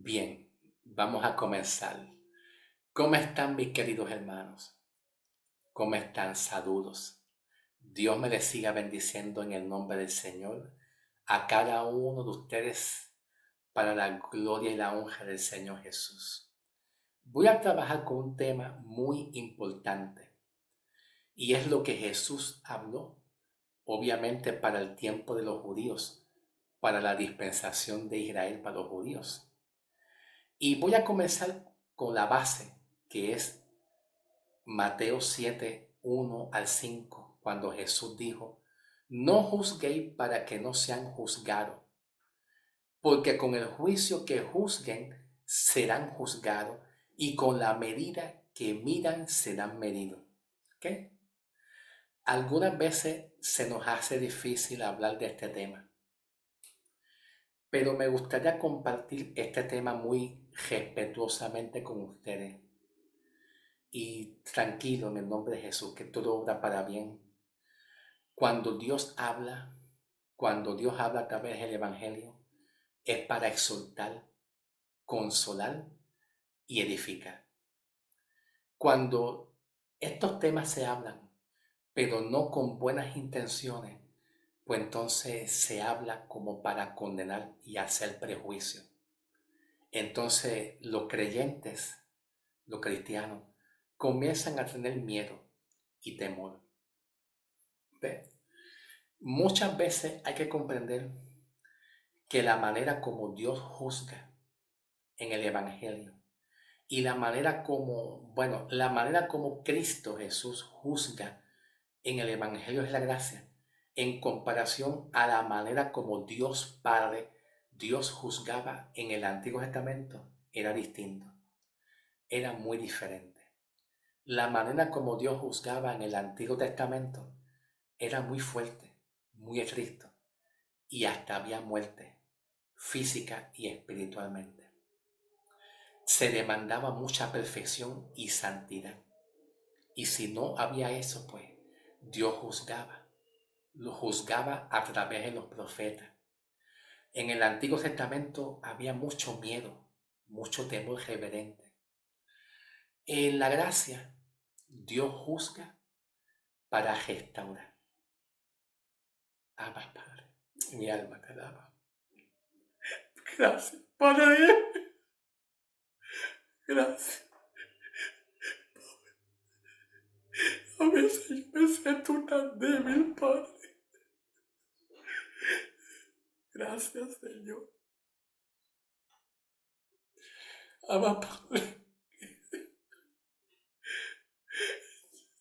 Bien, vamos a comenzar. ¿Cómo están mis queridos hermanos? ¿Cómo están? Saludos. Dios me les siga bendiciendo en el nombre del Señor a cada uno de ustedes para la gloria y la honra del Señor Jesús. Voy a trabajar con un tema muy importante y es lo que Jesús habló, obviamente para el tiempo de los judíos, para la dispensación de Israel para los judíos. Y voy a comenzar con la base, que es Mateo 7, 1 al 5, cuando Jesús dijo, no juzguéis para que no sean juzgados, porque con el juicio que juzguen serán juzgados, y con la medida que midan serán medidos. ¿Ok? Algunas veces se nos hace difícil hablar de este tema, pero me gustaría compartir este tema muy respetuosamente con ustedes. Y tranquilo en el nombre de Jesús, que todo obra para bien. Cuando Dios habla, cuando Dios habla a través del Evangelio, es para exhortar, consolar y edificar. Cuando estos temas se hablan, pero no con buenas intenciones, pues entonces se habla como para condenar y hacer prejuicio. Entonces los creyentes, los cristianos, comienzan a tener miedo y temor. ¿Ve? Muchas veces hay que comprender que la manera como Dios juzga en el Evangelio y la manera como Cristo Jesús juzga en el Evangelio es la gracia, en comparación a la manera como Dios Padre, Dios juzgaba en el Antiguo Testamento, era distinto, era muy diferente. La manera como Dios juzgaba en el Antiguo Testamento era muy fuerte, muy estricto, y hasta había muerte física y espiritualmente. Se demandaba mucha perfección y santidad. Y si no había eso, pues Dios juzgaba. Lo juzgaba a través de los profetas. En el Antiguo Testamento había mucho miedo, mucho temor reverente. En la gracia, Dios juzga para restaurar. Abba, Padre, mi alma te alaba. Gracias, Padre. Gracias. A veces yo me siento tan débil, Padre. Gracias, Señor. Abba, Padre,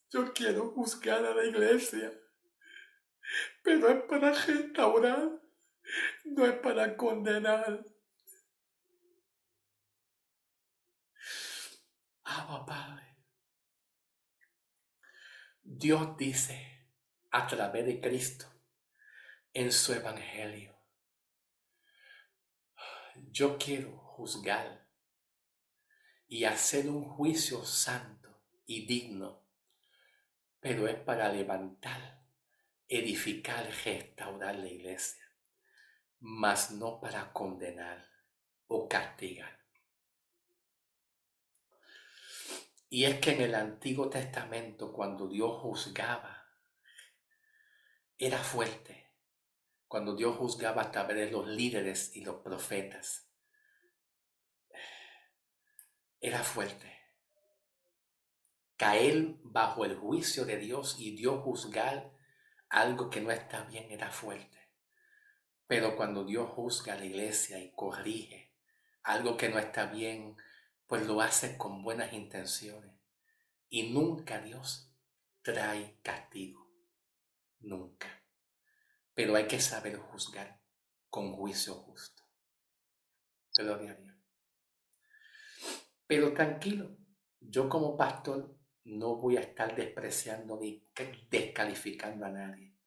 yo quiero juzgar a la iglesia, pero es para restaurar, no es para condenar. Abba, Padre, Dios dice a través de Cristo en su evangelio, yo quiero juzgar y hacer un juicio santo y digno, pero es para levantar, edificar, restaurar la iglesia, mas no para condenar o castigar. Y es que en el Antiguo Testamento, cuando Dios juzgaba, era fuerte. Cuando Dios juzgaba a través de los líderes y los profetas, era fuerte. Caer bajo el juicio de Dios y Dios juzgar algo que no está bien era fuerte. Pero cuando Dios juzga a la iglesia y corrige algo que no está bien, pues lo hace con buenas intenciones. Y nunca Dios trae castigo. Nunca. Pero hay que saber juzgar con juicio justo. Gloria a Dios. Pero tranquilo, yo como pastor no voy a estar despreciando ni descalificando a nadie.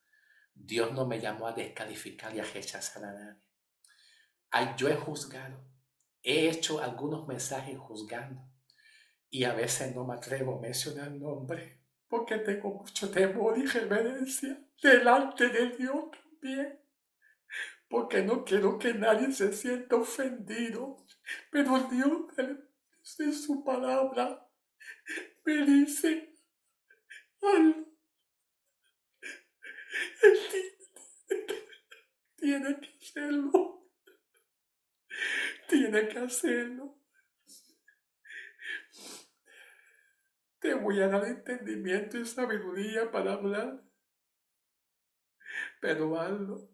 Dios no me llamó a descalificar y a rechazar a nadie. Ay, yo he juzgado, he hecho algunos mensajes juzgando y a veces no me atrevo a mencionar nombres porque tengo mucho temor y reverencia delante de Dios también. porque no quiero que nadie se sienta ofendido. Pero Dios en su palabra me dice, "Al- tiene que hacerlo, tiene que hacerlo. Te voy a dar entendimiento y sabiduría para hablar, pero hazlo.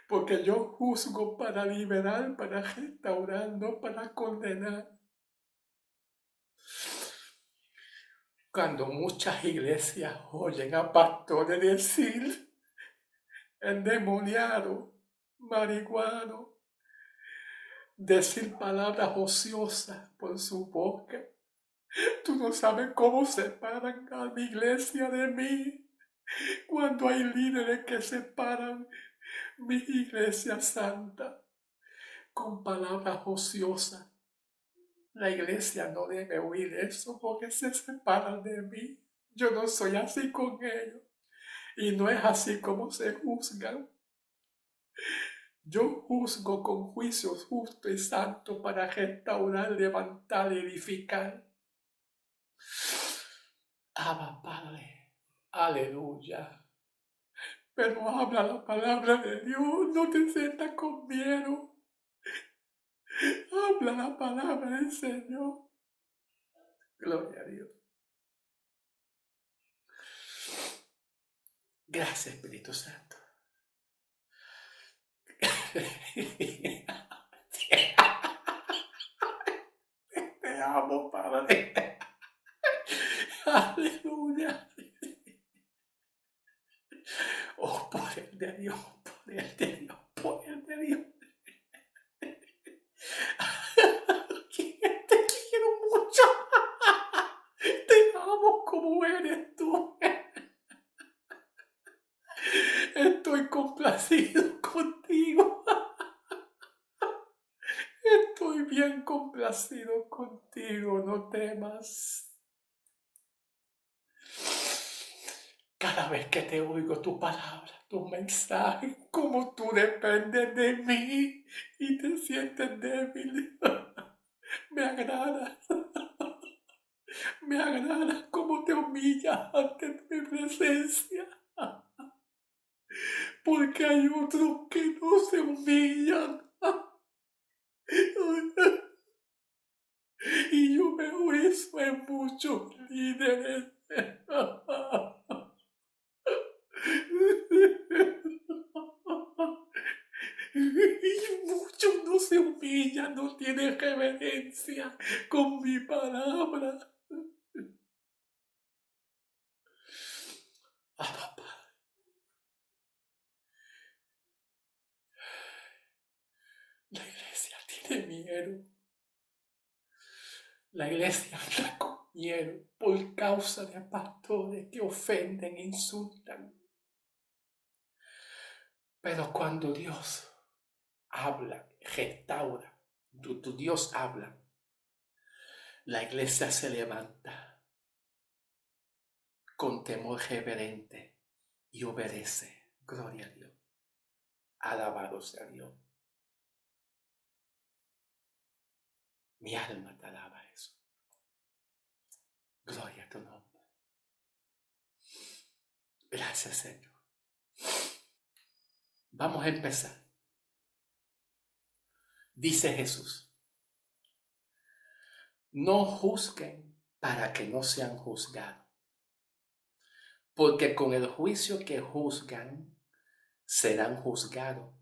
Porque yo juzgo para liberar, para restaurar, no para condenar. Cuando muchas iglesias oyen a pastores decir endemoniado, marihuano, decir palabras ociosas por su boca, tú no sabes cómo separan a mi iglesia de mí. Cuando hay líderes que separan mi iglesia santa con palabras ociosas, la iglesia no debe oír eso porque se separan de mí. Yo no soy así con ellos. Y no es así como se juzgan. Yo juzgo con juicios justos y santos para restaurar, levantar y edificar. Abba, Padre. Aleluya. Pero habla la palabra de Dios. No te sientas con miedo. Habla la palabra del Señor. Gloria a Dios. Gracias, Espíritu Santo. Te amo, Padre. Aleluya. Oh, poder de Dios, poder de Dios, poder de Dios. Te quiero mucho. Te amo como eres tú. Estoy complacido contigo. Estoy bien complacido contigo, no temas. Cada vez que te oigo tu palabra, tu mensaje, como tú dependes de mí y te sientes débil, me agrada. Me agrada cómo te humillas ante mi presencia, porque hay otros que no se humillan. Y yo veo eso en muchos líderes. Y muchos no se humillan, no tienen reverencia con mi palabra. Ah, papá. La iglesia tiene miedo. La iglesia anda con miedo por causa de pastores que ofenden e insultan. Pero cuando Dios habla, restaura, tu Dios habla, la iglesia se levanta con temor reverente y obedece. Gloria a Dios. Alabado sea Dios. Mi alma te alaba eso. Gloria a tu nombre. Gracias, Señor. Vamos a empezar. Dice Jesús, no juzguen para que no sean juzgados, porque con el juicio que juzgan serán juzgados,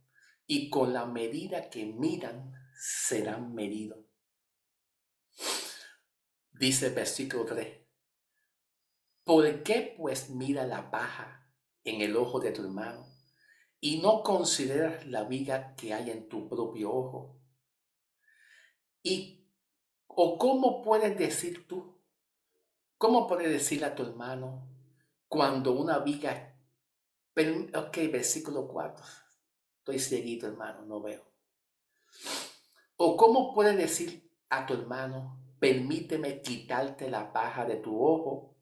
y con la medida que midan serán medidos. Dice el versículo 3, ¿por qué pues mira la paja en el ojo de tu hermano y no consideras la viga que hay en tu propio ojo? ¿O cómo puedes decir tú? ¿Cómo puedes decirle a tu hermano cuando una viga... Ok, versículo 4. Estoy seguido, hermano, no veo. ¿O cómo puedes decir a tu hermano, permíteme quitarte la paja de tu ojo?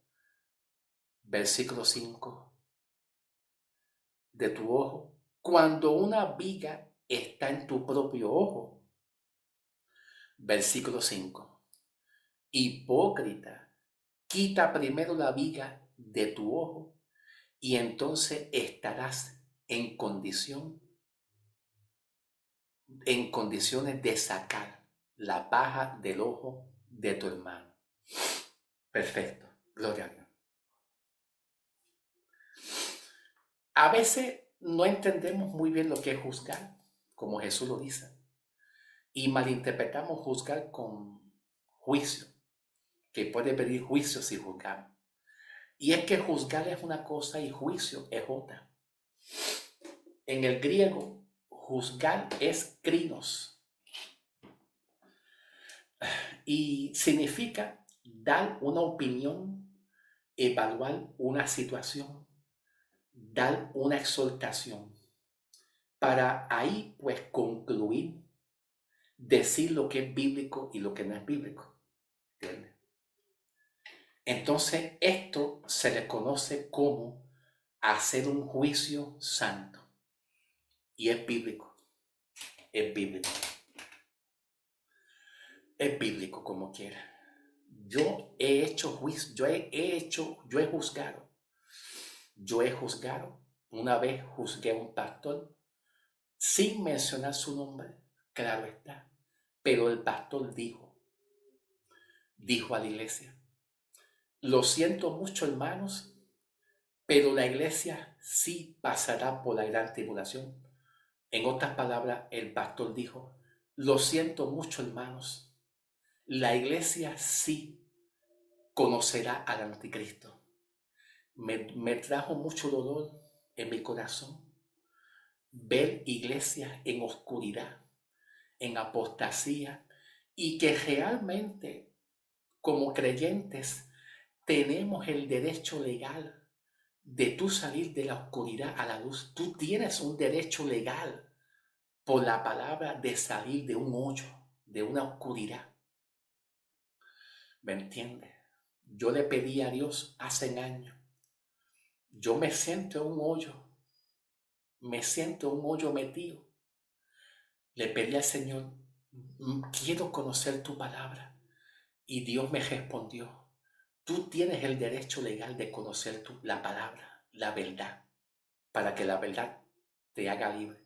Versículo 5. De tu ojo. Cuando una viga está en tu propio ojo, versículo 5, hipócrita, quita primero la viga de tu ojo y entonces estarás en condiciones de sacar la paja del ojo de tu hermano. Perfecto, gloria a Dios. A veces no entendemos muy bien lo que es juzgar, como Jesús lo dice, y malinterpretamos juzgar con juicio, que puede pedir juicio si juzgamos. Y es que juzgar es una cosa y juicio es otra. En el griego, juzgar es krinos y significa dar una opinión, evaluar una situación, dar una exhortación, para ahí pues concluir, decir lo que es bíblico y lo que no es bíblico. ¿Entiendes? Entonces esto se le conoce como hacer un juicio santo y es bíblico, es bíblico, es bíblico como quiera. Yo he hecho juicio, yo he juzgado. Una vez juzgué a un pastor sin mencionar su nombre, claro está, pero el pastor dijo a la iglesia, lo siento mucho hermanos, pero la iglesia sí pasará por la gran tribulación. En otras palabras, el pastor dijo, lo siento mucho hermanos, la iglesia sí conocerá al anticristo. Me trajo mucho dolor en mi corazón ver iglesias en oscuridad, en apostasía, y que realmente como creyentes tenemos el derecho legal de tú salir de la oscuridad a la luz. Tú tienes un derecho legal por la palabra de salir de un hoyo, de una oscuridad. ¿Me entiendes? Yo le pedí a Dios hace años, yo me siento en un hoyo metido. Le pedí al Señor, quiero conocer tu palabra. Y Dios me respondió, tú tienes el derecho legal de conocer la palabra, la verdad, para que la verdad te haga libre.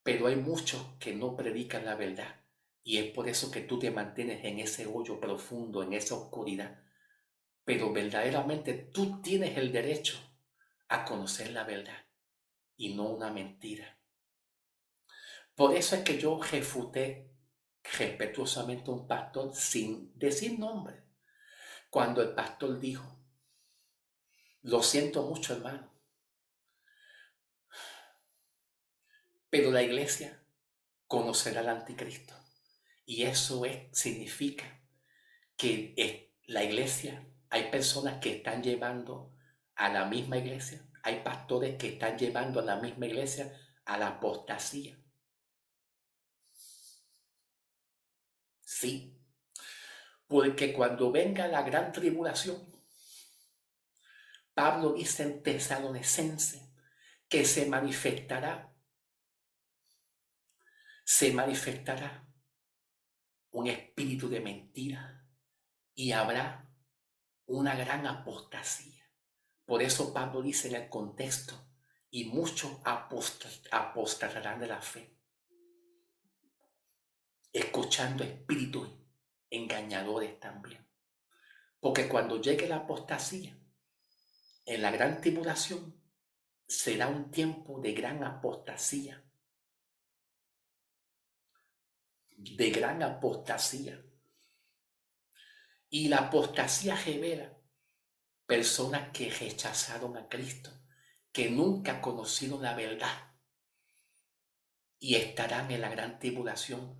Pero hay muchos que no predican la verdad y es por eso que tú te mantienes en ese hoyo profundo, en esa oscuridad. Pero verdaderamente tú tienes el derecho a conocer la verdad y no una mentira. Por eso es que yo refuté respetuosamente a un pastor sin decir nombre. Cuando el pastor dijo, lo siento mucho hermano, pero la iglesia conocerá al anticristo. Y eso significa que la iglesia, hay personas que están llevando a la misma iglesia, hay pastores que están llevando a la misma iglesia a la apostasía. Sí, porque cuando venga la gran tribulación, Pablo dice en Tesalonicense que se manifestará un espíritu de mentira y habrá una gran apostasía. Por eso Pablo dice en el contexto, y muchos apostatarán de la fe, escuchando espíritus engañadores también. Porque cuando llegue la apostasía, en la gran tribulación, será un tiempo de gran apostasía. De gran apostasía. Y la apostasía revela personas que rechazaron a Cristo, que nunca conocieron la verdad y estarán en la gran tribulación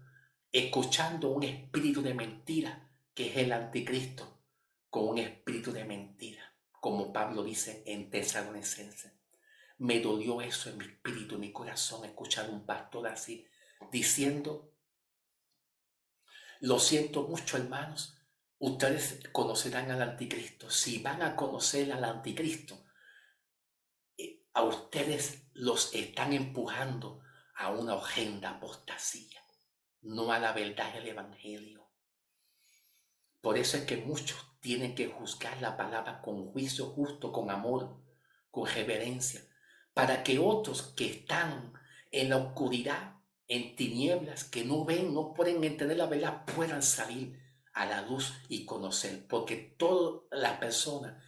escuchando un espíritu de mentira que es el anticristo con un espíritu de mentira, como Pablo dice en Tesalonicenses. Me dolió eso en mi espíritu, en mi corazón, escuchar un pastor así diciendo, lo siento mucho hermanos, ustedes conocerán al anticristo. Si van a conocer al anticristo, a ustedes los están empujando a una horrenda apostasía, no a la verdad del evangelio. Por eso es que muchos tienen que juzgar la palabra con juicio justo, con amor, con reverencia, para que otros que están en la oscuridad, en tinieblas, que no ven, no pueden entender la verdad, puedan salir a la luz y conocer. Porque todas las personas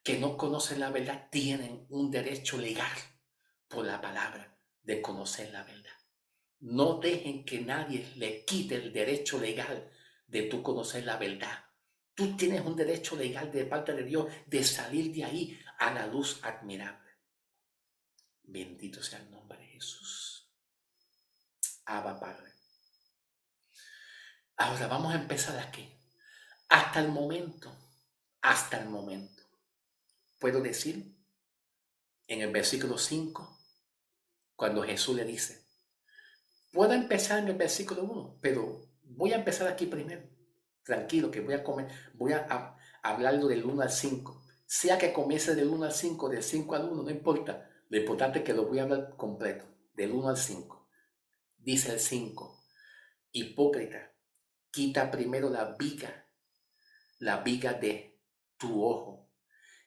que no conocen la verdad tienen un derecho legal por la palabra de conocer la verdad. No dejen que nadie le quite el derecho legal de tú conocer la verdad. Tú tienes un derecho legal de parte de Dios de salir de ahí a la luz admirable. Bendito sea el nombre de Jesús. Abba, Padre. Ahora vamos a empezar aquí. Hasta el momento, puedo decir en el versículo 5, cuando Jesús le dice, puedo empezar en el versículo 1, pero voy a empezar aquí primero. Tranquilo, que voy a hablarlo del 1 al 5. Sea que comience del 1 al 5, del 5 al 1, no importa. Lo importante es que lo voy a hablar completo, del 1 al 5. Dice el 5, hipócrita, quita primero la viga de tu ojo,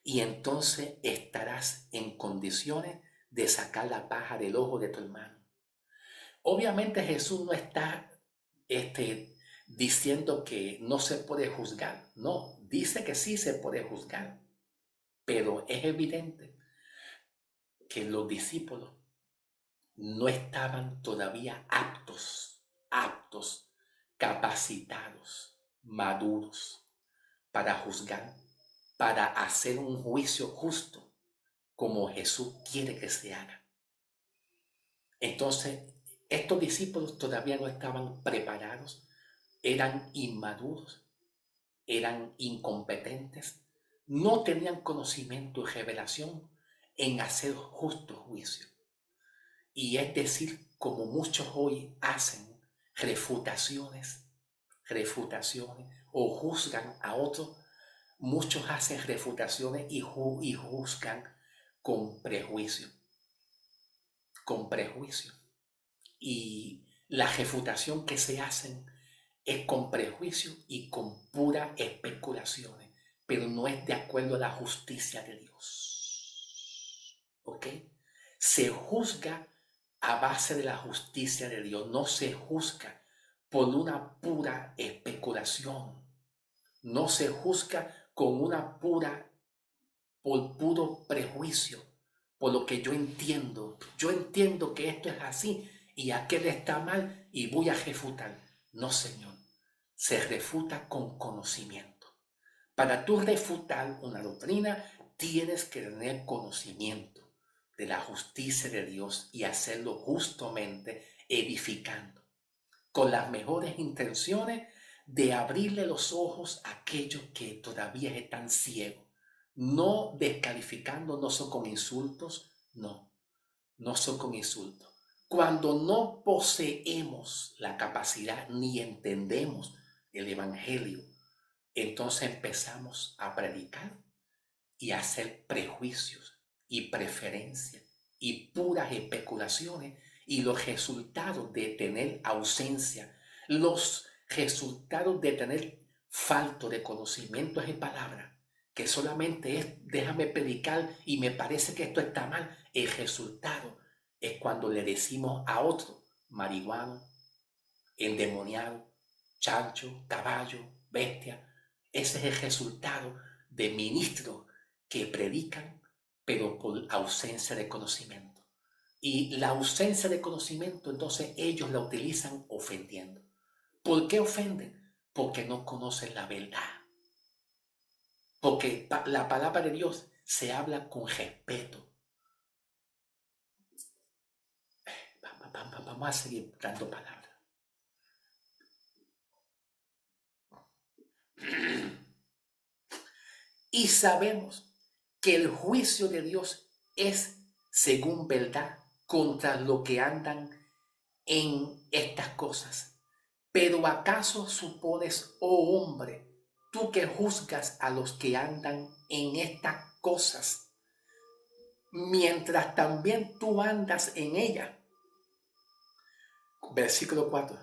y entonces estarás en condiciones de sacar la paja del ojo de tu hermano. Obviamente Jesús no está diciendo que no se puede juzgar. No, dice que sí se puede juzgar. Pero es evidente que los discípulos no estaban todavía aptos, capacitados, maduros para juzgar, para hacer un juicio justo como Jesús quiere que se haga. Entonces, estos discípulos todavía no estaban preparados, eran inmaduros, eran incompetentes, no tenían conocimiento y revelación en hacer justo juicio. Y es decir, como muchos hoy hacen refutaciones o juzgan a otros, muchos hacen refutaciones y juzgan con prejuicio, Y la refutación que se hacen es con prejuicio y con puras especulaciones, pero no es de acuerdo a la justicia de Dios. ¿Ok? Se juzga a base de la justicia de Dios, no se juzga por una pura especulación, no se juzga con por puro prejuicio, por lo que yo entiendo. Yo entiendo que esto es así y aquel está mal y voy a refutar. No, Señor, se refuta con conocimiento. Para tú refutar una doctrina, tienes que tener conocimiento de la justicia de Dios y hacerlo justamente, edificando, con las mejores intenciones de abrirle los ojos a aquellos que todavía están ciegos, no descalificando, no son con insultos, no son con insultos. Cuando no poseemos la capacidad ni entendemos el evangelio, entonces empezamos a predicar y a hacer prejuicios y preferencias y puras especulaciones, y los resultados de tener ausencia, los resultados de tener falto de conocimientos en palabra, que solamente es déjame predicar y me parece que esto está mal. El resultado es cuando le decimos a otro marihuano, endemoniado, chancho, caballo, bestia. Ese es el resultado de ministros que predican, pero por ausencia de conocimiento. Y la ausencia de conocimiento, entonces ellos la utilizan ofendiendo. ¿Por qué ofenden? Porque no conocen la verdad. Porque la palabra de Dios se habla con respeto. Vamos a seguir dando palabras. Y sabemos que el juicio de Dios es según verdad contra los que andan en estas cosas. Pero ¿acaso supones, oh hombre, tú que juzgas a los que andan en estas cosas, mientras también tú andas en ella. Versículo 4.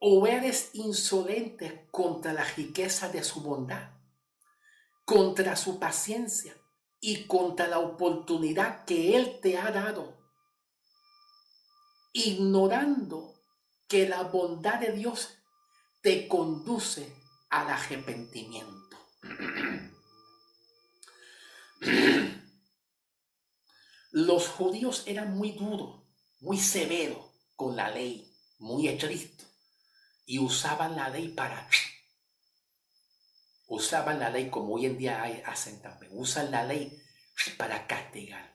¿O eres insolente contra la riqueza de su bondad, contra su paciencia y contra la oportunidad que Él te ha dado, ignorando que la bondad de Dios te conduce al arrepentimiento? Los judíos eran muy duros, muy severos con la ley, muy estrictos, y usaban la ley como hoy en día hacen también, usan la ley para castigar.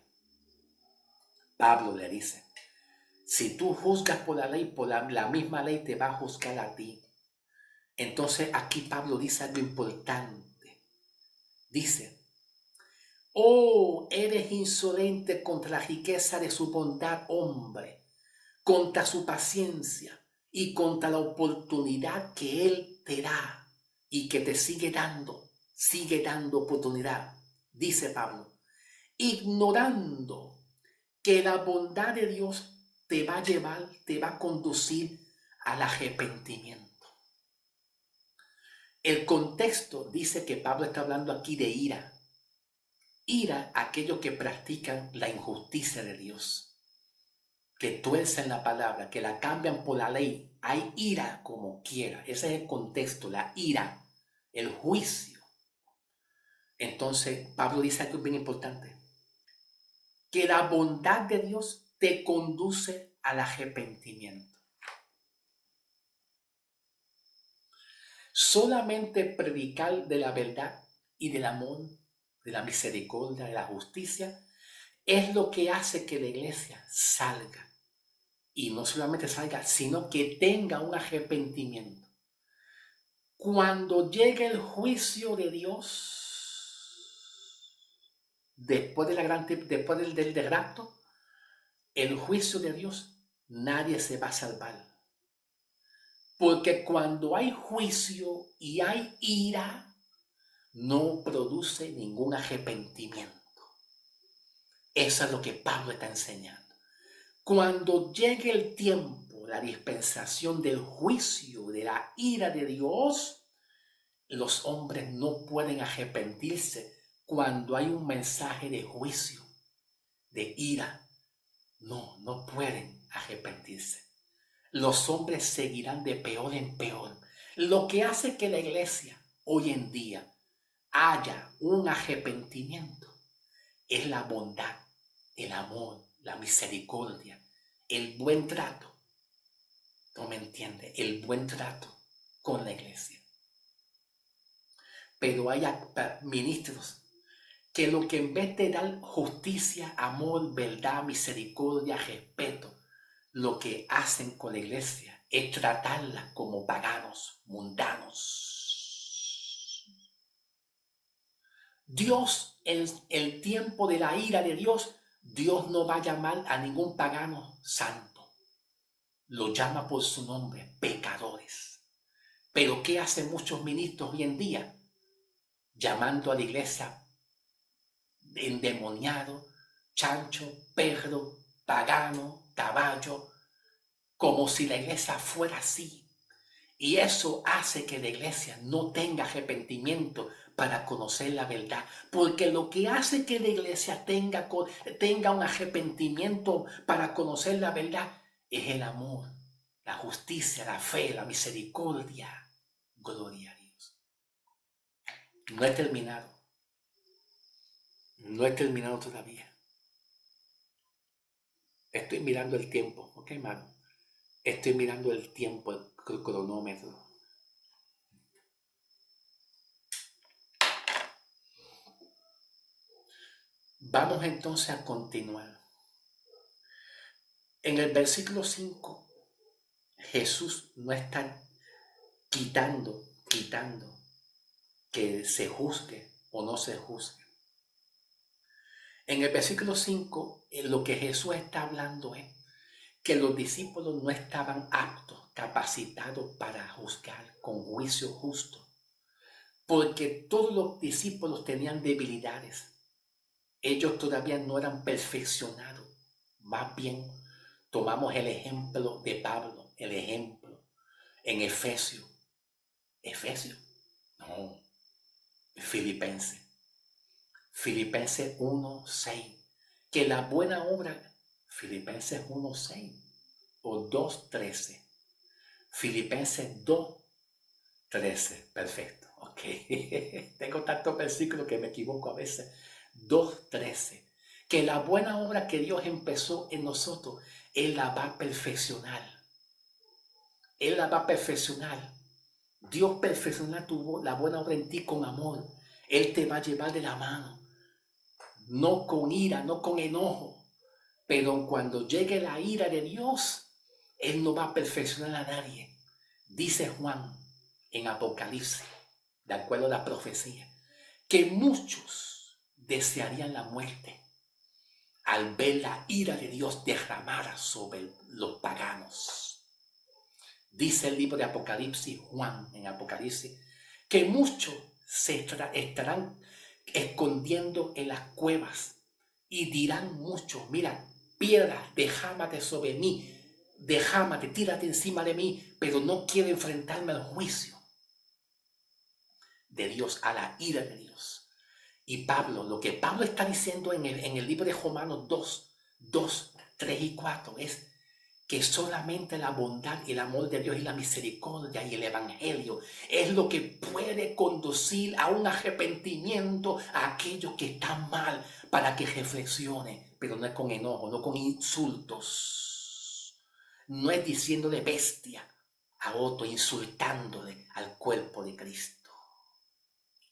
Pablo le dice, si tú juzgas por la ley, por la misma ley te va a juzgar a ti. Entonces aquí Pablo dice algo importante. Dice, oh, eres insolente contra la riqueza de su bondad, hombre, contra su paciencia y contra la oportunidad que Él te da y que te sigue dando oportunidad. Dice Pablo, ignorando que la bondad de Dios te va a llevar, te va a conducir al arrepentimiento. El contexto dice que Pablo está hablando aquí de ira. Ira a aquellos que practican la injusticia de Dios, que tuercen la palabra, que la cambian por la ley. Hay ira como quiera. Ese es el contexto, la ira, el juicio. Entonces Pablo dice algo bien importante, que la bondad de Dios te conduce al arrepentimiento. Solamente predicar de la verdad y del amor, de la misericordia, de la justicia, es lo que hace que la iglesia salga. Y no solamente salga, sino que tenga un arrepentimiento. Cuando llegue el juicio de Dios, después del rapto, el juicio de Dios, nadie se va a salvar. Porque cuando hay juicio y hay ira, no produce ningún arrepentimiento. Eso es lo que Pablo está enseñando. Cuando llegue el tiempo, la dispensación del juicio, de la ira de Dios, los hombres no pueden arrepentirse cuando hay un mensaje de juicio, de ira. No pueden arrepentirse. Los hombres seguirán de peor en peor. Lo que hace que la iglesia hoy en día haya un arrepentimiento es la bondad, el amor, la misericordia, el buen trato. ¿No me entiende? El buen trato con la iglesia. Pero hay ministros que lo que en vez de dar justicia, amor, verdad, misericordia, respeto, lo que hacen con la iglesia es tratarla como paganos, mundanos. Dios, en el tiempo de la ira de Dios, Dios no va a llamar a ningún pagano santo. Lo llama por su nombre, pecadores. Pero ¿qué hacen muchos ministros hoy en día? Llamando a la iglesia endemoniado, chancho, perro, pagano, caballo, como si la iglesia fuera así. Y eso hace que la iglesia no tenga arrepentimiento para conocer la verdad. Porque lo que hace que la iglesia tenga un arrepentimiento para conocer la verdad es el amor, la justicia, la fe, la misericordia. Gloria a Dios. No he terminado. No he terminado todavía. Estoy mirando el tiempo. ¿Ok, hermano? Estoy mirando el tiempo, el cronómetro. Vamos entonces a continuar. En el versículo 5, Jesús no está quitando que se juzgue o no se juzgue. En el versículo 5, lo que Jesús está hablando es que los discípulos no estaban aptos, capacitados para juzgar con juicio justo, porque todos los discípulos tenían debilidades. ellos todavía no eran perfeccionados. Más bien, tomamos el ejemplo de Pablo, el ejemplo en Efesios. Efesios, no, Filipenses. Filipenses 1:6. Que la buena obra, Filipenses 1:6 o 2:13. Filipenses 2:13. Perfecto. Ok. Tengo tantos versículos que me equivoco a veces. 2:13. Que la buena obra que Dios empezó en nosotros, Él la va a perfeccionar. Él la va a perfeccionar. Dios perfecciona la buena obra en ti con amor. Él te va a llevar de la mano. No con ira, no con enojo. Pero cuando llegue la ira de Dios, Él no va a perfeccionar a nadie. Dice Juan en Apocalipsis, de acuerdo a la profecía, que muchos desearían la muerte al ver la ira de Dios derramada sobre los paganos. Dice el libro de Apocalipsis, Juan en Apocalipsis, que muchos se estarán escondiendo en las cuevas y dirán muchos, mira, piedra, dejámate sobre mí, dejámate, tírate encima de mí, pero no quiero enfrentarme al juicio de Dios, a la ira de Dios. Y Pablo, lo que Pablo está diciendo en el libro de Romanos 2, 3 y 4 es que solamente la bondad y el amor de Dios y la misericordia y el evangelio es lo que puede conducir a un arrepentimiento a aquellos que están mal, para que reflexione, pero no es con enojo, no con insultos, no es diciéndole bestia a otro, insultándole al cuerpo de Cristo.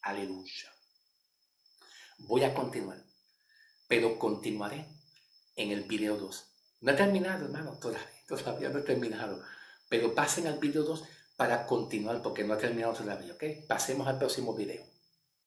Aleluya. Voy a continuar, pero continuaré en el video 2. No he terminado, hermano, todavía no he terminado. Pero pasen al video 2 para continuar, porque no he terminado todavía, ¿ok? Pasemos al próximo video.